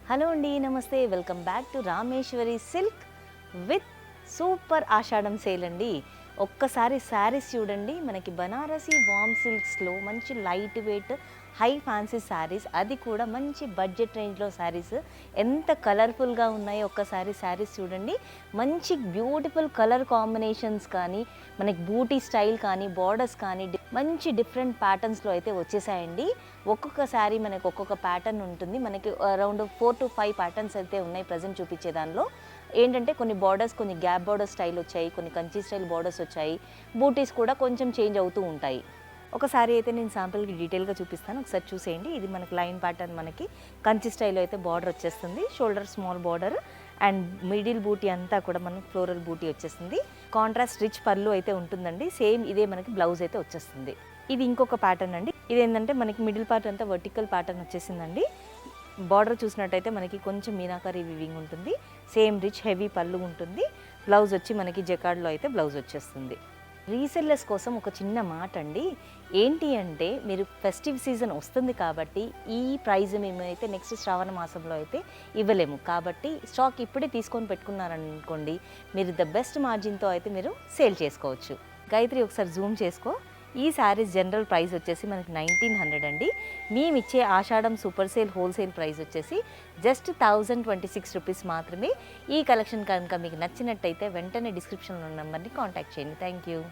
Hello అండి, నమస్తే. Welcome back to Rameshwari silk with super Ashadham sale అండి. ఒక్కసారి శారీస్ చూడండి. మనకి బనారసి వామ్ సిల్క్స్లో మంచి light weight high fancy saris, అది కూడా మంచి బడ్జెట్ రేంజ్లో శారీస్ ఎంత కలర్ఫుల్గా ఉన్నాయో ఒక్కసారి శారీస్ చూడండి. మంచి బ్యూటిఫుల్ కలర్ కాంబినేషన్స్ కానీ, మనకి బూటీ స్టైల్ కానీ, బార్డర్స్ కానీ మంచి డిఫరెంట్ ప్యాటర్న్స్లో అయితే వచ్చేసాయండి. ఒక్కొక్క శారీ మనకి ఒక్కొక్క ప్యాటర్న్ ఉంటుంది. మనకి అరౌండ్ 4 to 5 ప్యాటర్న్స్ అయితే ఉన్నాయి ప్రజెంట్ చూపించే దానిలో. ఏంటంటే కొన్ని బార్డర్స్, కొన్ని గ్యాప్ బార్డర్ స్టైల్ వచ్చాయి, కొన్ని కంచి స్టైల్ బార్డర్స్ వచ్చాయి, బూటీస్ కూడా కొంచెం చేంజ్ అవుతూ ఉంటాయి. ఒక శారీ అయితే నేను శాంపుల్కి డీటెయిల్గా చూపిస్తాను, ఒకసారి చూసేయండి. ఇది మనకి లైన్ ప్యాటర్న్, మనకి కంచి స్టైల్లో అయితే బార్డర్ వచ్చేస్తుంది. Shoulder small border and middle బూటీ అంతా కూడా మనకి ఫ్లోరల్ బూటీ వచ్చేస్తుంది. కాంట్రాస్ట్ రిచ్ పళ్ళు అయితే ఉంటుందండి. సేమ్ ఇదే మనకి బ్లౌజ్ అయితే వచ్చేస్తుంది. ఇది ఇంకొక ప్యాటర్న్ అండి. ఇది ఏంటంటే మనకి మిడిల్ పార్ట్ అంతా వర్టికల్ ప్యాటర్న్ వచ్చేసిందండి. బార్డర్ చూసినట్టయితే మనకి కొంచెం మీనాకరీ వివింగ్ ఉంటుంది. సేమ్ రిచ్ హెవీ పళ్ళు ఉంటుంది. బ్లౌజ్ వచ్చి మనకి జకార్డ్లో అయితే బ్లౌజ్ వచ్చేస్తుంది. రీసెల్లర్స్ కోసం ఒక చిన్న మాట అండి. ఏంటి అంటే, మీరు ఫెస్టివ్ సీజన్ వస్తుంది కాబట్టి ఈ ప్రైజ్ మేమైతే నెక్స్ట్ శ్రావణ మాసంలో అయితే ఇవ్వలేము. కాబట్టి స్టాక్ ఇప్పుడే తీసుకొని పెట్టుకున్నారనుకోండి, మీరు ద బెస్ట్ మార్జిన్తో అయితే మీరు సేల్ చేసుకోవచ్చు. గాయత్రి, ఒకసారి జూమ్ చేసుకో. ఈ శారీస్ జనరల్ ప్రైస్ వచ్చేసి మనకి 1900 అండి. మేము ఇచ్చే ఆషాఢం సూపర్ సేల్ హోల్సేల్ ప్రైస్ వచ్చేసి జస్ట్ 1026 రూపీస్ మాత్రమే. ఈ కలెక్షన్ కనుక మీకు నచ్చినట్టయితే వెంటనే డిస్క్రిప్షన్లో ఉన్న నెంబర్ని కాంటాక్ట్ చేయండి. Thank you.